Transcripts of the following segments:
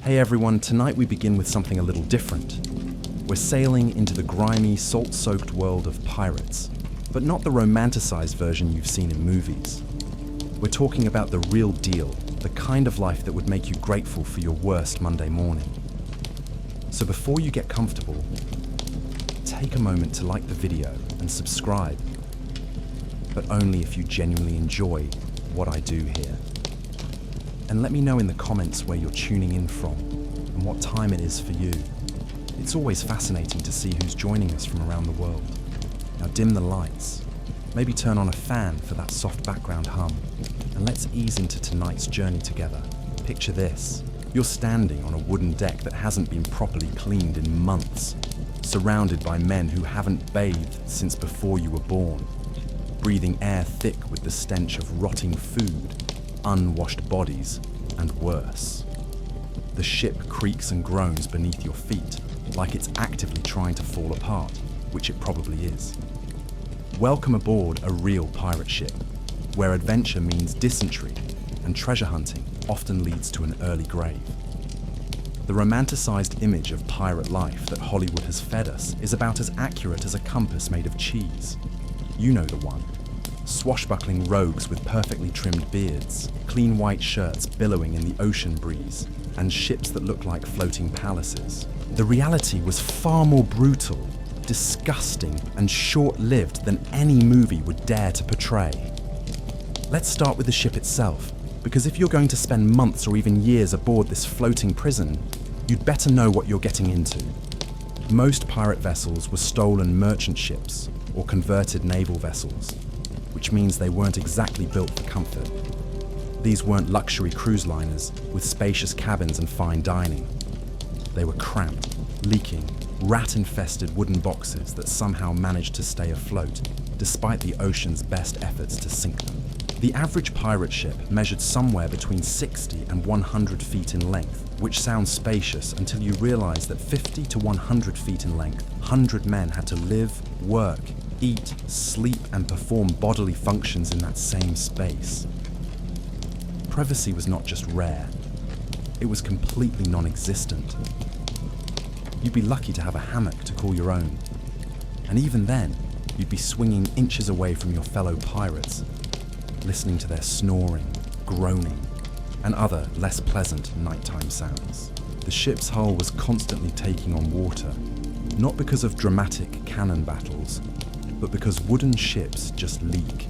Hey everyone, tonight we begin with something a little different. We're sailing into the grimy, salt-soaked world of pirates, but not the romanticized version you've seen in movies. We're talking about the real deal, the kind of life that would make you grateful for your worst Monday morning. So before you get comfortable, take a moment to like the video and subscribe, but only if you genuinely enjoy what I do here. And let me know in the comments where you're tuning in from and what time it is for you. It's always fascinating to see who's joining us from around the world. Now dim the lights, maybe turn on a fan for that soft background hum, and let's ease into tonight's journey together. Picture this. You're standing on a wooden deck that hasn't been properly cleaned in months, surrounded by men who haven't bathed since before you were born, breathing air thick with the stench of rotting food, unwashed bodies, and worse. The ship creaks and groans beneath your feet, like it's actively trying to fall apart, which it probably is. Welcome aboard a real pirate ship, where adventure means dysentery and treasure hunting often leads to an early grave. The romanticized image of pirate life that Hollywood has fed us is about as accurate as a compass made of cheese. You know the one. Swashbuckling rogues with perfectly trimmed beards, clean white shirts billowing in the ocean breeze, and ships that look like floating palaces. The reality was far more brutal, disgusting, and short-lived than any movie would dare to portray. Let's start with the ship itself, because if you're going to spend months or even years aboard this floating prison, you'd better know what you're getting into. Most pirate vessels were stolen merchant ships or converted naval vessels, which means they weren't exactly built for comfort. These weren't luxury cruise liners with spacious cabins and fine dining. They were cramped, leaking, rat-infested wooden boxes that somehow managed to stay afloat, despite the ocean's best efforts to sink them. The average pirate ship measured somewhere between 60 and 100 feet in length, which sounds spacious until you realize that 50 to 100 feet in length, 100 men had to live, work, eat, sleep, and perform bodily functions in that same space. Privacy was not just rare, it was completely non-existent. You'd be lucky to have a hammock to call your own, and even then, you'd be swinging inches away from your fellow pirates, listening to their snoring, groaning, and other less pleasant nighttime sounds. The ship's hull was constantly taking on water, not because of dramatic cannon battles, but because wooden ships just leak.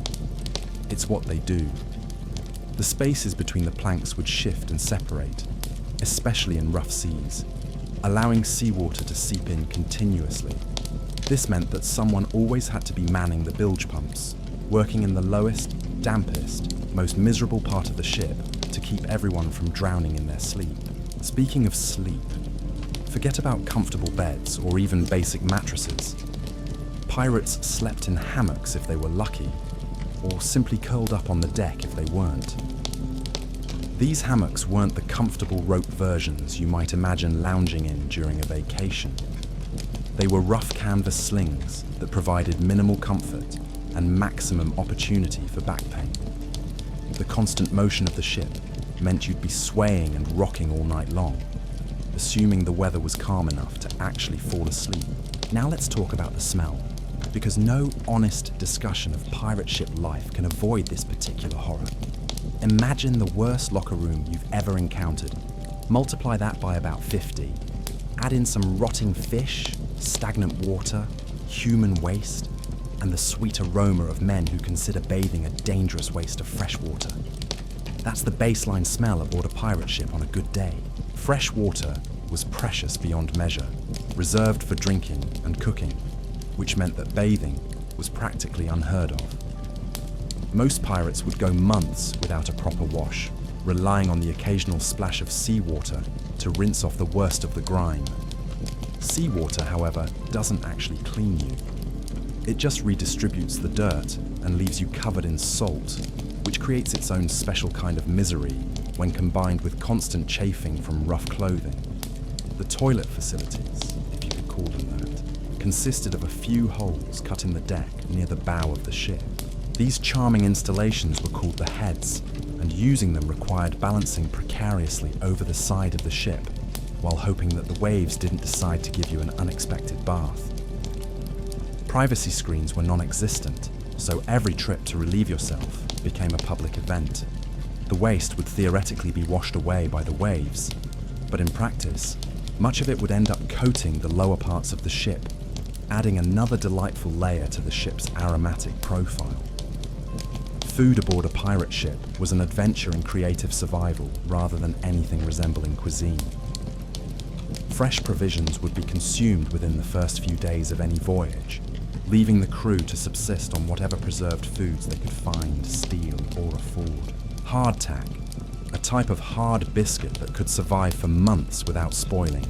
It's what they do. The spaces between the planks would shift and separate, especially in rough seas, allowing seawater to seep in continuously. This meant that someone always had to be manning the bilge pumps, working in the lowest, dampest, most miserable part of the ship to keep everyone from drowning in their sleep. Speaking of sleep, forget about comfortable beds or even basic mattresses. Pirates slept in hammocks if they were lucky, or simply curled up on the deck if they weren't. These hammocks weren't the comfortable rope versions you might imagine lounging in during a vacation. They were rough canvas slings that provided minimal comfort and maximum opportunity for back pain. The constant motion of the ship meant you'd be swaying and rocking all night long, assuming the weather was calm enough to actually fall asleep. Now let's talk about the smell, because no honest discussion of pirate ship life can avoid this particular horror. Imagine the worst locker room you've ever encountered. Multiply that by about 50. Add in some rotting fish, stagnant water, human waste, and the sweet aroma of men who consider bathing a dangerous waste of fresh water. That's the baseline smell aboard a pirate ship on a good day. Fresh water was precious beyond measure, reserved for drinking and cooking, which meant that bathing was practically unheard of. Most pirates would go months without a proper wash, relying on the occasional splash of seawater to rinse off the worst of the grime. Seawater, however, doesn't actually clean you. It just redistributes the dirt and leaves you covered in salt, which creates its own special kind of misery when combined with constant chafing from rough clothing. The toilet facilities, if you could call them that, consisted of a few holes cut in the deck near the bow of the ship. These charming installations were called the heads, and using them required balancing precariously over the side of the ship, while hoping that the waves didn't decide to give you an unexpected bath. Privacy screens were non-existent, so every trip to relieve yourself became a public event. The waste would theoretically be washed away by the waves, but in practice, much of it would end up coating the lower parts of the ship, adding another delightful layer to the ship's aromatic profile. Food aboard a pirate ship was an adventure in creative survival rather than anything resembling cuisine. Fresh provisions would be consumed within the first few days of any voyage, leaving the crew to subsist on whatever preserved foods they could find, steal, or afford. Hardtack, a type of hard biscuit that could survive for months without spoiling,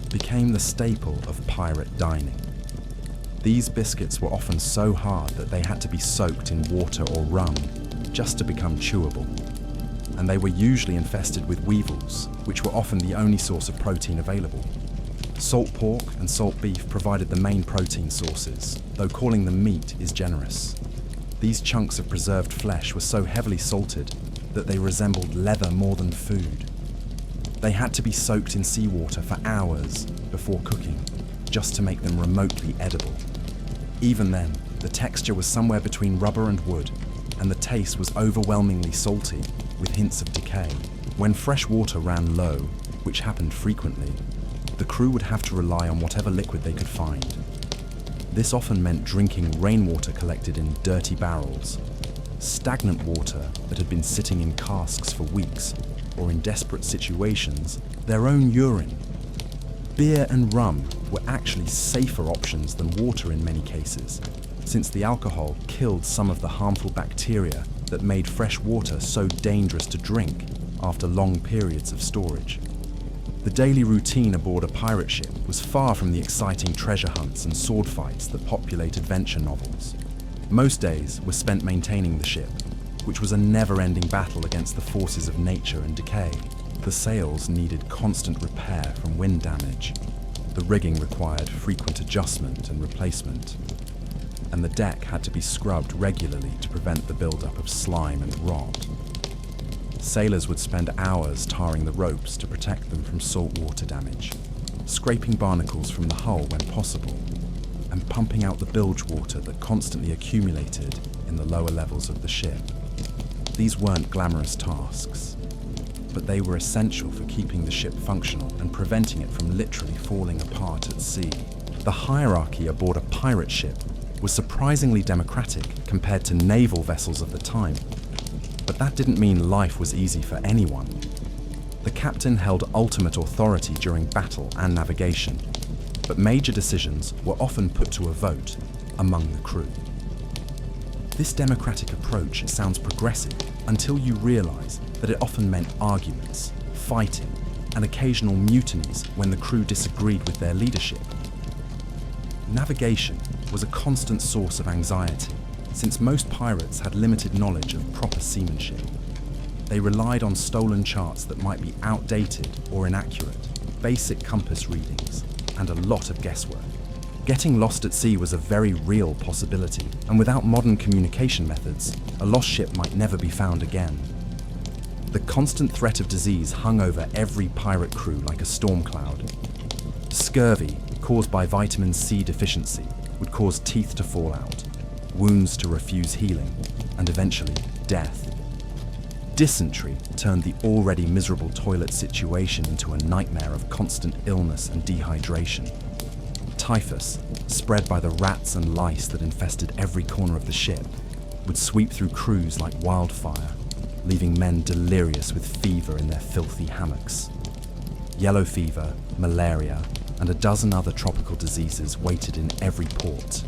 became the staple of pirate dining. These biscuits were often so hard that they had to be soaked in water or rum just to become chewable. And they were usually infested with weevils, which were often the only source of protein available. Salt pork and salt beef provided the main protein sources, though calling them meat is generous. These chunks of preserved flesh were so heavily salted that they resembled leather more than food. They had to be soaked in seawater for hours before cooking, just to make them remotely edible. Even then, the texture was somewhere between rubber and wood, and the taste was overwhelmingly salty, with hints of decay. When fresh water ran low, which happened frequently, the crew would have to rely on whatever liquid they could find. This often meant drinking rainwater collected in dirty barrels, stagnant water that had been sitting in casks for weeks, or in desperate situations, their own urine. Beer and rum were actually safer options than water in many cases, since the alcohol killed some of the harmful bacteria that made fresh water so dangerous to drink after long periods of storage. The daily routine aboard a pirate ship was far from the exciting treasure hunts and sword fights that populate adventure novels. Most days were spent maintaining the ship, which was a never-ending battle against the forces of nature and decay. The sails needed constant repair from wind damage. The rigging required frequent adjustment and replacement, and the deck had to be scrubbed regularly to prevent the buildup of slime and rot. Sailors would spend hours tarring the ropes to protect them from saltwater damage, scraping barnacles from the hull when possible, and pumping out the bilge water that constantly accumulated in the lower levels of the ship. These weren't glamorous tasks, but they were essential for keeping the ship functional and preventing it from literally falling apart at sea. The hierarchy aboard a pirate ship was surprisingly democratic compared to naval vessels of the time, but that didn't mean life was easy for anyone. The captain held ultimate authority during battle and navigation, but major decisions were often put to a vote among the crew. This democratic approach sounds progressive until you realize that it often meant arguments, fighting, and occasional mutinies when the crew disagreed with their leadership. Navigation was a constant source of anxiety, since most pirates had limited knowledge of proper seamanship. They relied on stolen charts that might be outdated or inaccurate, basic compass readings, and a lot of guesswork. Getting lost at sea was a very real possibility, and without modern communication methods, a lost ship might never be found again. The constant threat of disease hung over every pirate crew like a storm cloud. Scurvy, caused by vitamin C deficiency, would cause teeth to fall out, wounds to refuse healing, and eventually death. Dysentery turned the already miserable toilet situation into a nightmare of constant illness and dehydration. Typhus, spread by the rats and lice that infested every corner of the ship, would sweep through crews like wildfire, leaving men delirious with fever in their filthy hammocks. Yellow fever, malaria, and a dozen other tropical diseases waited in every port,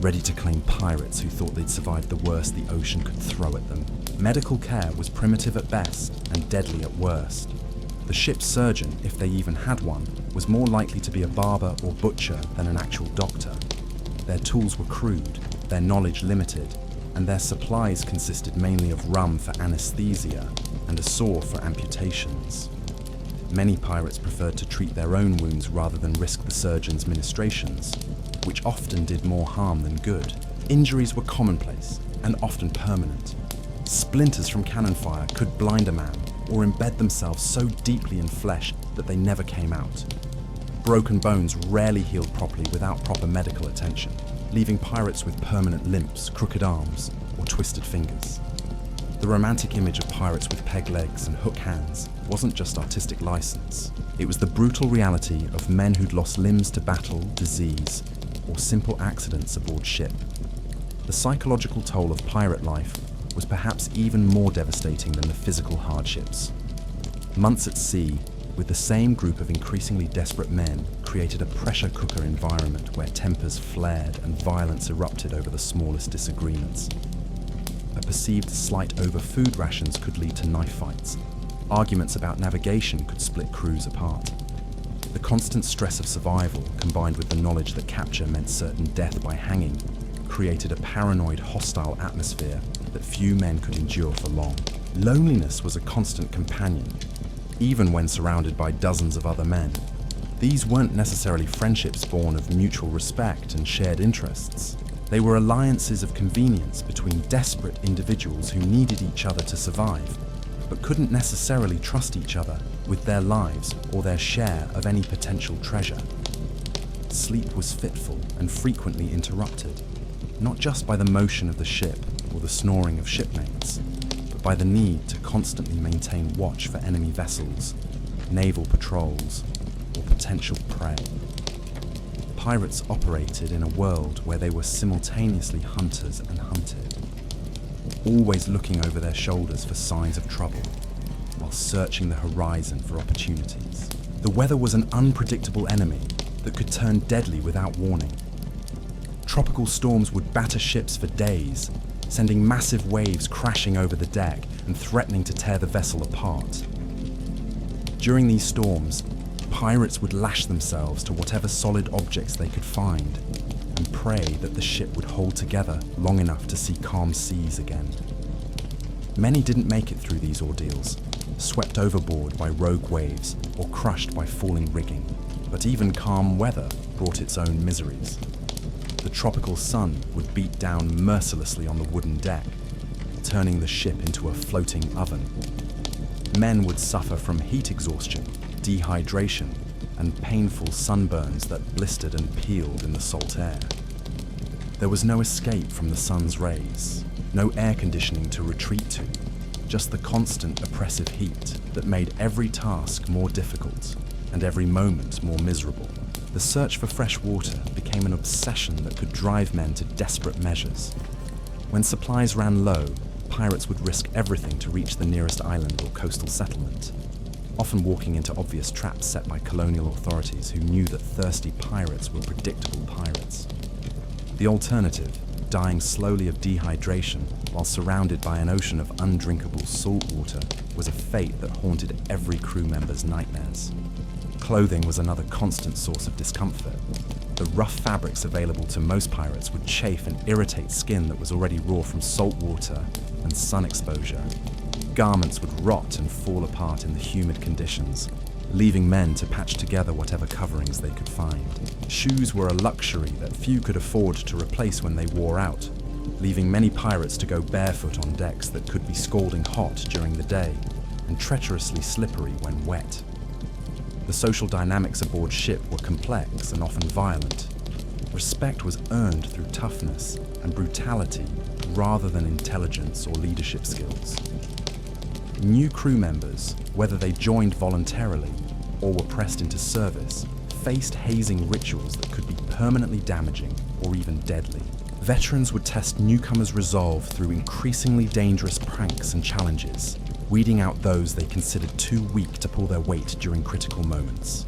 ready to claim pirates who thought they'd survived the worst the ocean could throw at them. Medical care was primitive at best and deadly at worst. The ship's surgeon, if they even had one, was more likely to be a barber or butcher than an actual doctor. Their tools were crude, their knowledge limited, and their supplies consisted mainly of rum for anesthesia and a saw for amputations. Many pirates preferred to treat their own wounds rather than risk the surgeon's ministrations, which often did more harm than good. Injuries were commonplace and often permanent. Splinters from cannon fire could blind a man or embed themselves so deeply in flesh that they never came out. Broken bones rarely healed properly without proper medical attention, leaving pirates with permanent limps, crooked arms, or twisted fingers. The romantic image of pirates with peg legs and hook hands wasn't just artistic license. It was the brutal reality of men who'd lost limbs to battle, disease, or simple accidents aboard ship. The psychological toll of pirate life was perhaps even more devastating than the physical hardships. Months at sea, with the same group of increasingly desperate men, created a pressure cooker environment where tempers flared and violence erupted over the smallest disagreements. A perceived slight over food rations could lead to knife fights. Arguments about navigation could split crews apart. The constant stress of survival, combined with the knowledge that capture meant certain death by hanging, created a paranoid, hostile atmosphere that few men could endure for long. Loneliness was a constant companion, even when surrounded by dozens of other men. These weren't necessarily friendships born of mutual respect and shared interests. They were alliances of convenience between desperate individuals who needed each other to survive, but couldn't necessarily trust each other with their lives or their share of any potential treasure. Sleep was fitful and frequently interrupted, not just by the motion of the ship or the snoring of shipmates, but by the need to constantly maintain watch for enemy vessels, naval patrols, or potential prey. Pirates operated in a world where they were simultaneously hunters and hunted, always looking over their shoulders for signs of trouble, while searching the horizon for opportunities. The weather was an unpredictable enemy that could turn deadly without warning. Tropical storms would batter ships for days, sending massive waves crashing over the deck and threatening to tear the vessel apart. During these storms, pirates would lash themselves to whatever solid objects they could find and pray that the ship would hold together long enough to see calm seas again. Many didn't make it through these ordeals, swept overboard by rogue waves or crushed by falling rigging. But even calm weather brought its own miseries. The tropical sun would beat down mercilessly on the wooden deck, turning the ship into a floating oven. Men would suffer from heat exhaustion, dehydration, and painful sunburns that blistered and peeled in the salt air. There was no escape from the sun's rays, no air conditioning to retreat to, just the constant oppressive heat that made every task more difficult and every moment more miserable. The search for fresh water became an obsession that could drive men to desperate measures. When supplies ran low, pirates would risk everything to reach the nearest island or coastal settlement, often walking into obvious traps set by colonial authorities who knew that thirsty pirates were predictable pirates. The alternative, dying slowly of dehydration while surrounded by an ocean of undrinkable salt water, was a fate that haunted every crew member's nightmares. Clothing was another constant source of discomfort. The rough fabrics available to most pirates would chafe and irritate skin that was already raw from salt water and sun exposure. Garments would rot and fall apart in the humid conditions, leaving men to patch together whatever coverings they could find. Shoes were a luxury that few could afford to replace when they wore out, leaving many pirates to go barefoot on decks that could be scalding hot during the day and treacherously slippery when wet. The social dynamics aboard ship were complex and often violent. Respect was earned through toughness and brutality rather than intelligence or leadership skills. New crew members, whether they joined voluntarily or were pressed into service, faced hazing rituals that could be permanently damaging or even deadly. Veterans would test newcomers' resolve through increasingly dangerous pranks and challenges, weeding out those they considered too weak to pull their weight during critical moments.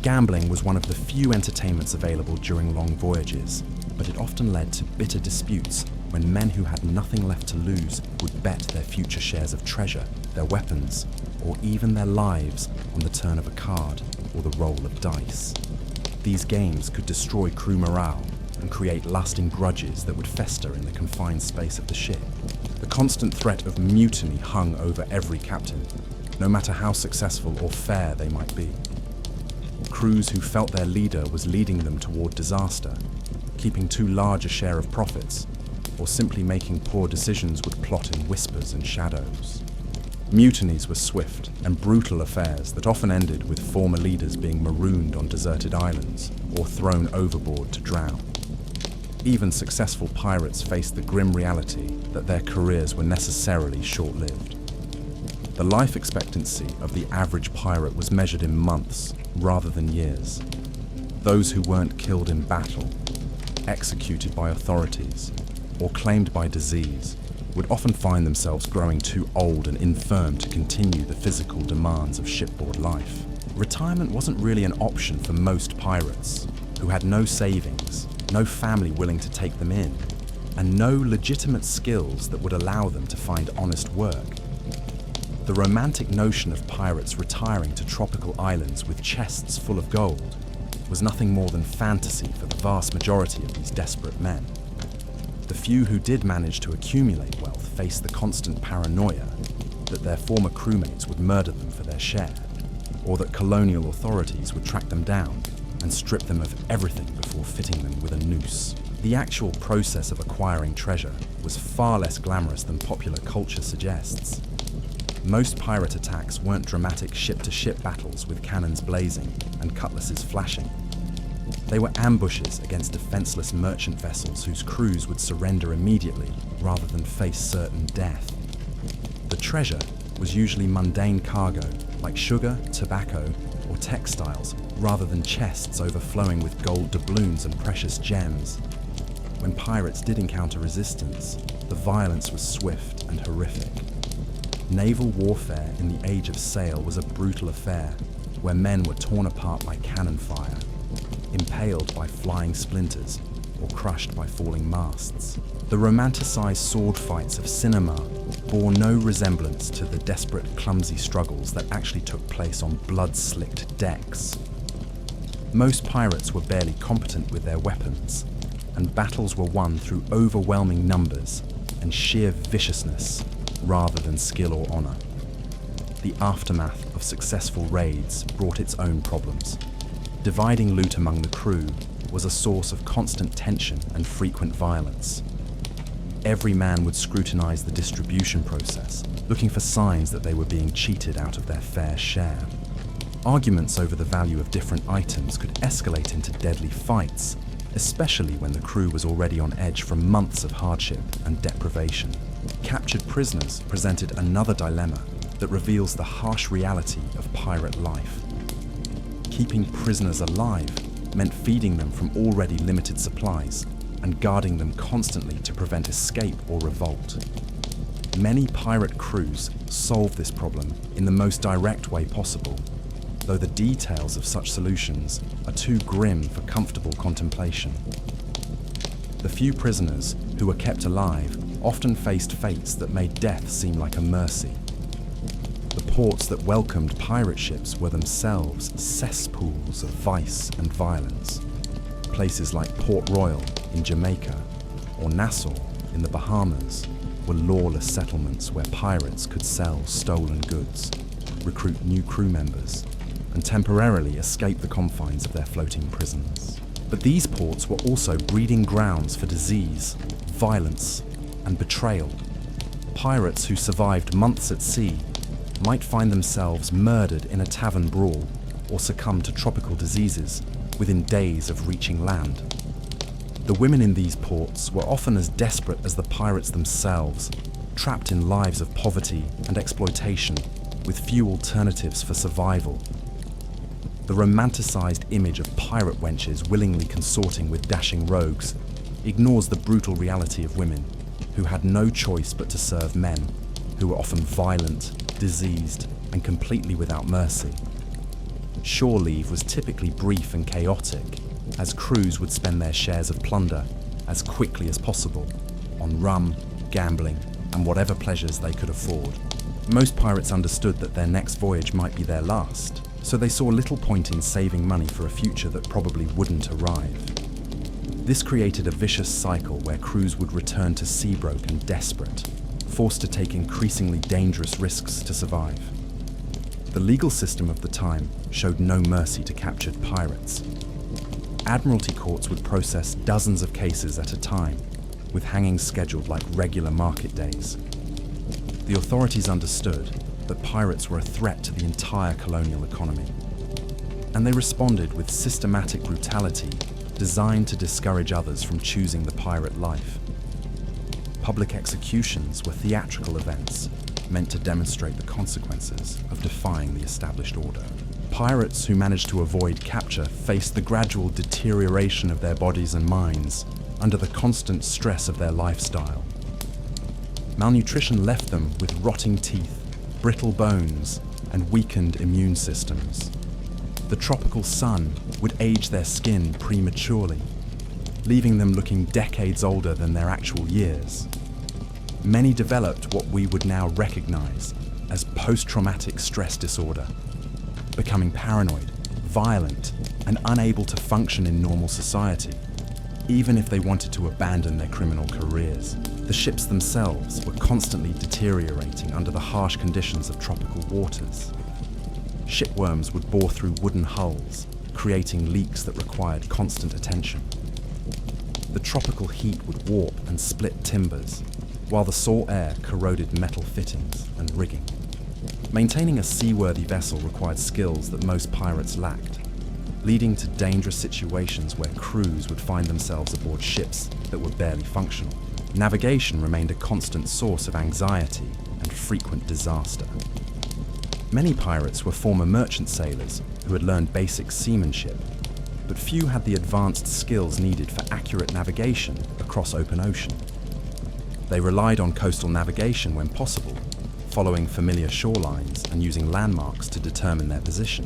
Gambling was one of the few entertainments available during long voyages, but it often led to bitter disputes when men who had nothing left to lose would bet their future shares of treasure, their weapons, or even their lives on the turn of a card or the roll of dice. These games could destroy crew morale and create lasting grudges that would fester in the confined space of the ship. The constant threat of mutiny hung over every captain, no matter how successful or fair they might be. Crews who felt their leader was leading them toward disaster, keeping too large a share of profits, or simply making poor decisions would plot in whispers and shadows. Mutinies were swift and brutal affairs that often ended with former leaders being marooned on deserted islands or thrown overboard to drown. Even successful pirates faced the grim reality that their careers were necessarily short-lived. The life expectancy of the average pirate was measured in months rather than years. Those who weren't killed in battle, executed by authorities, or claimed by disease would often find themselves growing too old and infirm to continue the physical demands of shipboard life. Retirement wasn't really an option for most pirates, who had no savings, no family willing to take them in, and no legitimate skills that would allow them to find honest work. The romantic notion of pirates retiring to tropical islands with chests full of gold was nothing more than fantasy for the vast majority of these desperate men. The few who did manage to accumulate wealth faced the constant paranoia that their former crewmates would murder them for their share, or that colonial authorities would track them down and strip them of everything before fitting them with a noose. The actual process of acquiring treasure was far less glamorous than popular culture suggests. Most pirate attacks weren't dramatic ship-to-ship battles with cannons blazing and cutlasses flashing. They were ambushes against defenseless merchant vessels whose crews would surrender immediately rather than face certain death. The treasure was usually mundane cargo like sugar, tobacco, or textiles, rather than chests overflowing with gold doubloons and precious gems. When pirates did encounter resistance, the violence was swift and horrific. Naval warfare in the age of sail was a brutal affair, where men were torn apart by cannon fire, impaled by flying splinters, or crushed by falling masts. The romanticized sword fights of cinema bore no resemblance to the desperate, clumsy struggles that actually took place on blood-slicked decks. Most pirates were barely competent with their weapons, and battles were won through overwhelming numbers and sheer viciousness rather than skill or honor. The aftermath of successful raids brought its own problems. Dividing loot among the crew was a source of constant tension and frequent violence. Every man would scrutinize the distribution process, looking for signs that they were being cheated out of their fair share. Arguments over the value of different items could escalate into deadly fights, especially when the crew was already on edge from months of hardship and deprivation. Captured prisoners presented another dilemma that reveals the harsh reality of pirate life. Keeping prisoners alive meant feeding them from already limited supplies and guarding them constantly to prevent escape or revolt. Many pirate crews solved this problem in the most direct way possible, though the details of such solutions are too grim for comfortable contemplation. The few prisoners who were kept alive often faced fates that made death seem like a mercy. The ports that welcomed pirate ships were themselves cesspools of vice and violence. Places like Port Royal in Jamaica or Nassau in the Bahamas were lawless settlements where pirates could sell stolen goods, recruit new crew members, and temporarily escape the confines of their floating prisons. But these ports were also breeding grounds for disease, violence, and betrayal. Pirates who survived months at sea might find themselves murdered in a tavern brawl or succumb to tropical diseases within days of reaching land. The women in these ports were often as desperate as the pirates themselves, trapped in lives of poverty and exploitation with few alternatives for survival. The romanticized image of pirate wenches willingly consorting with dashing rogues ignores the brutal reality of women who had no choice but to serve men who were often violent, diseased, and completely without mercy. Shore leave was typically brief and chaotic, as crews would spend their shares of plunder as quickly as possible on rum, gambling, and whatever pleasures they could afford. Most pirates understood that their next voyage might be their last, so they saw little point in saving money for a future that probably wouldn't arrive. This created a vicious cycle where crews would return to sea broke and desperate, forced to take increasingly dangerous risks to survive. The legal system of the time showed no mercy to captured pirates. Admiralty courts would process dozens of cases at a time, with hangings scheduled like regular market days. The authorities understood that pirates were a threat to the entire colonial economy. And they responded with systematic brutality designed to discourage others from choosing the pirate life. Public executions were theatrical events meant to demonstrate the consequences of defying the established order. Pirates who managed to avoid capture faced the gradual deterioration of their bodies and minds under the constant stress of their lifestyle. Malnutrition left them with rotting teeth, brittle bones, and weakened immune systems. The tropical sun would age their skin prematurely, leaving them looking decades older than their actual years. Many developed what we would now recognize as post-traumatic stress disorder, becoming paranoid, violent, and unable to function in normal society, even if they wanted to abandon their criminal careers. The ships themselves were constantly deteriorating under the harsh conditions of tropical waters. Shipworms would bore through wooden hulls, creating leaks that required constant attention. The tropical heat would warp and split timbers, while the salt air corroded metal fittings and rigging. Maintaining a seaworthy vessel required skills that most pirates lacked, leading to dangerous situations where crews would find themselves aboard ships that were barely functional. Navigation remained a constant source of anxiety and frequent disaster. Many pirates were former merchant sailors who had learned basic seamanship, but few had the advanced skills needed for accurate navigation across open ocean. They relied on coastal navigation when possible, following familiar shorelines and using landmarks to determine their position.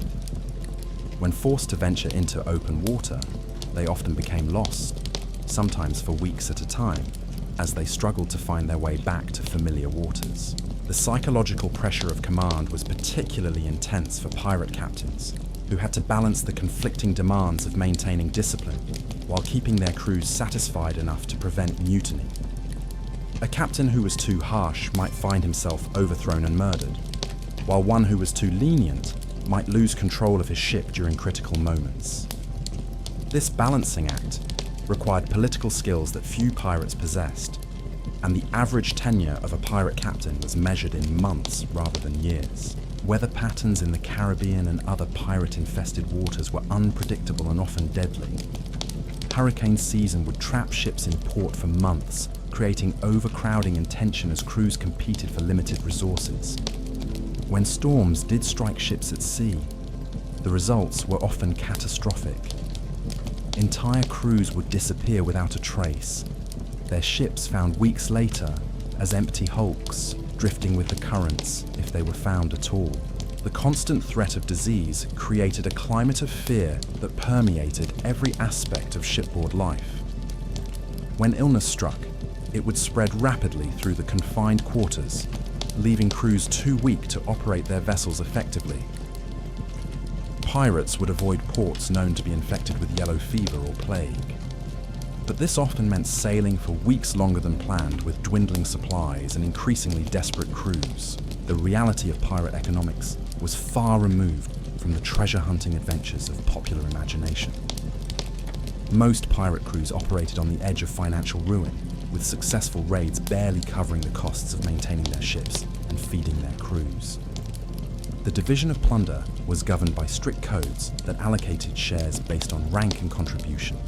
When forced to venture into open water, they often became lost, sometimes for weeks at a time, as they struggled to find their way back to familiar waters. The psychological pressure of command was particularly intense for pirate captains, who had to balance the conflicting demands of maintaining discipline while keeping their crews satisfied enough to prevent mutiny. A captain who was too harsh might find himself overthrown and murdered, while one who was too lenient might lose control of his ship during critical moments. This balancing act required political skills that few pirates possessed, and the average tenure of a pirate captain was measured in months rather than years. Weather patterns in the Caribbean and other pirate-infested waters were unpredictable and often deadly. Hurricane season would trap ships in port for months, creating overcrowding and tension as crews competed for limited resources. When storms did strike ships at sea, the results were often catastrophic. Entire crews would disappear without a trace, their ships found weeks later as empty hulks, drifting with the currents if they were found at all. The constant threat of disease created a climate of fear that permeated every aspect of shipboard life. When illness struck, it would spread rapidly through the confined quarters, leaving crews too weak to operate their vessels effectively. Pirates would avoid ports known to be infected with yellow fever or plague. But this often meant sailing for weeks longer than planned with dwindling supplies and increasingly desperate crews. The reality of pirate economics was far removed from the treasure-hunting adventures of popular imagination. Most pirate crews operated on the edge of financial ruin, with successful raids barely covering the costs of maintaining their ships and feeding their crews. The division of plunder was governed by strict codes that allocated shares based on rank and contribution,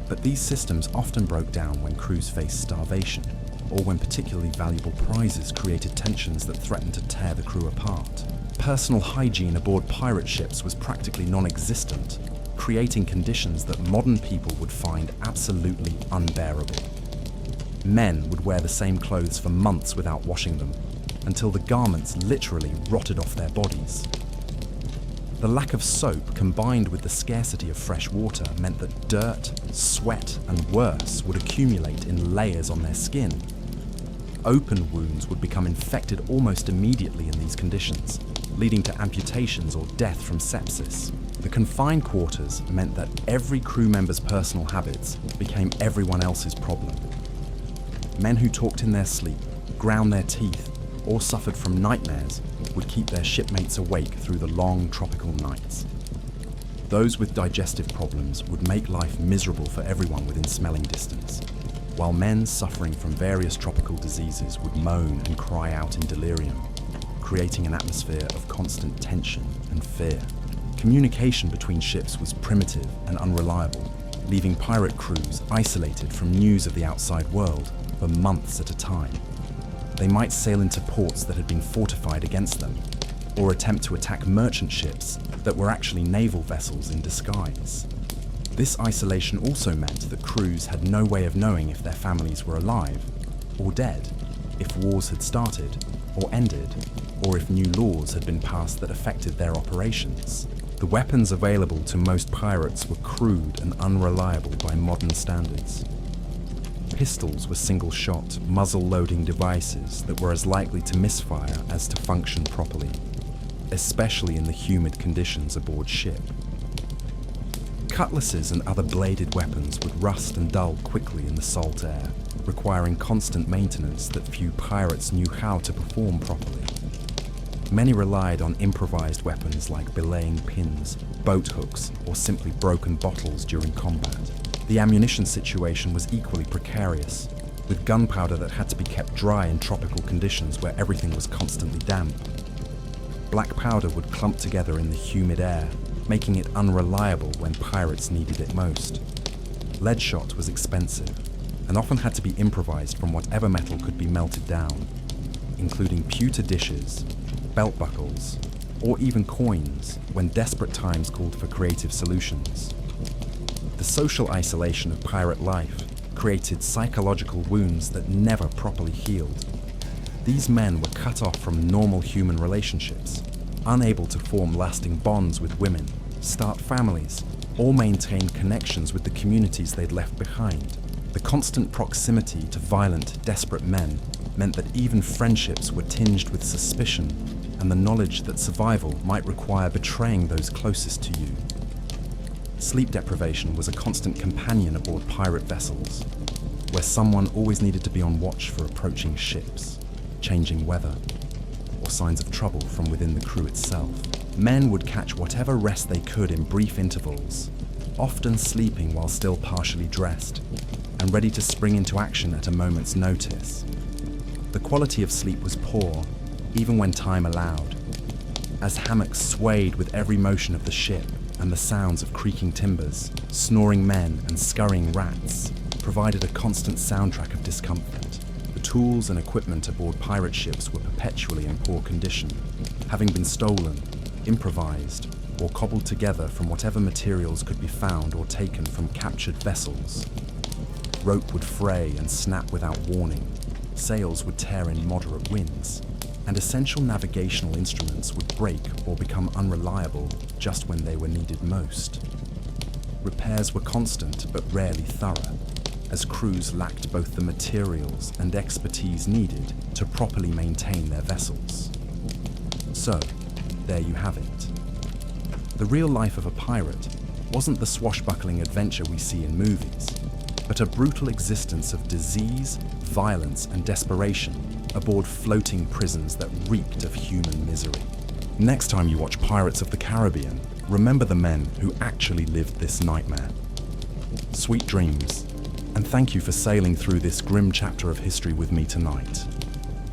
but these systems often broke down when crews faced starvation, or when particularly valuable prizes created tensions that threatened to tear the crew apart. Personal hygiene aboard pirate ships was practically non-existent, creating conditions that modern people would find absolutely unbearable. Men would wear the same clothes for months without washing them, until the garments literally rotted off their bodies. The lack of soap combined with the scarcity of fresh water meant that dirt, sweat, and worse would accumulate in layers on their skin. Open wounds would become infected almost immediately in these conditions, leading to amputations or death from sepsis. The confined quarters meant that every crew member's personal habits became everyone else's problem. Men who talked in their sleep, ground their teeth, or suffered from nightmares would keep their shipmates awake through the long tropical nights. Those with digestive problems would make life miserable for everyone within smelling distance, while men suffering from various tropical diseases would moan and cry out in delirium, creating an atmosphere of constant tension and fear. Communication between ships was primitive and unreliable, leaving pirate crews isolated from news of the outside world for months at a time. They might sail into ports that had been fortified against them, or attempt to attack merchant ships that were actually naval vessels in disguise. This isolation also meant that crews had no way of knowing if their families were alive or dead, if wars had started or ended, or if new laws had been passed that affected their operations. The weapons available to most pirates were crude and unreliable by modern standards. Pistols were single-shot, muzzle-loading devices that were as likely to misfire as to function properly, especially in the humid conditions aboard ship. Cutlasses and other bladed weapons would rust and dull quickly in the salt air, requiring constant maintenance that few pirates knew how to perform properly. Many relied on improvised weapons like belaying pins, boat hooks, or simply broken bottles during combat. The ammunition situation was equally precarious, with gunpowder that had to be kept dry in tropical conditions where everything was constantly damp. Black powder would clump together in the humid air, making it unreliable when pirates needed it most. Lead shot was expensive, and often had to be improvised from whatever metal could be melted down, including pewter dishes, belt buckles, or even coins when desperate times called for creative solutions. The social isolation of pirate life created psychological wounds that never properly healed. These men were cut off from normal human relationships, unable to form lasting bonds with women, start families, or maintain connections with the communities they'd left behind. The constant proximity to violent, desperate men meant that even friendships were tinged with suspicion and the knowledge that survival might require betraying those closest to you. Sleep deprivation was a constant companion aboard pirate vessels, where someone always needed to be on watch for approaching ships, changing weather, or signs of trouble from within the crew itself. Men would catch whatever rest they could in brief intervals, often sleeping while still partially dressed, and ready to spring into action at a moment's notice. The quality of sleep was poor, even when time allowed, as hammocks swayed with every motion of the ship, and the sounds of creaking timbers, snoring men, and scurrying rats provided a constant soundtrack of discomfort. The tools and equipment aboard pirate ships were perpetually in poor condition, having been stolen, improvised, or cobbled together from whatever materials could be found or taken from captured vessels. Rope would fray and snap without warning, sails would tear in moderate winds, and essential navigational instruments would break or become unreliable just when they were needed most. Repairs were constant but rarely thorough, as crews lacked both the materials and expertise needed to properly maintain their vessels. So, there you have it. The real life of a pirate wasn't the swashbuckling adventure we see in movies, but a brutal existence of disease, violence, and desperation aboard floating prisons that reeked of human misery. Next time you watch Pirates of the Caribbean, remember the men who actually lived this nightmare. Sweet dreams, and thank you for sailing through this grim chapter of history with me tonight.